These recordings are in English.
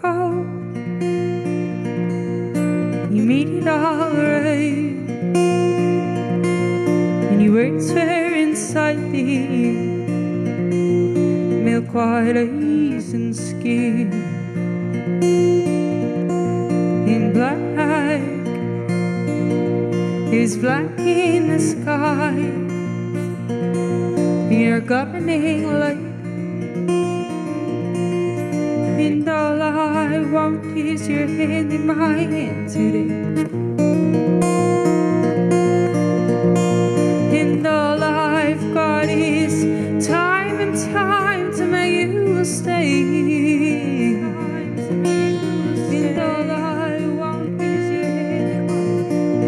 Oh, you made it alright, and your words were inside the milk white eyes and skin in black. There's black in the sky, you're governing light, and all I want is your hand in my hand today. And all I've got is time and time to make you stay. And all I want is your hand,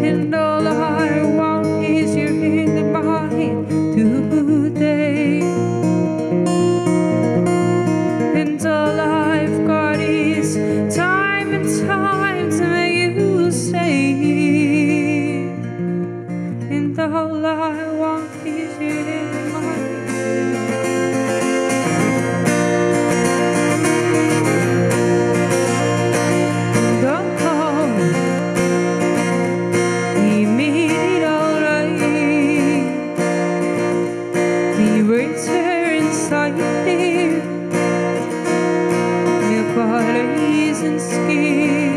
and all I want is your hand in my hand today. And all I've got is time and time to make you stay. And all I want is your hand in my hand. And oh, you made it alright. The words were inside there, your bodies and skin.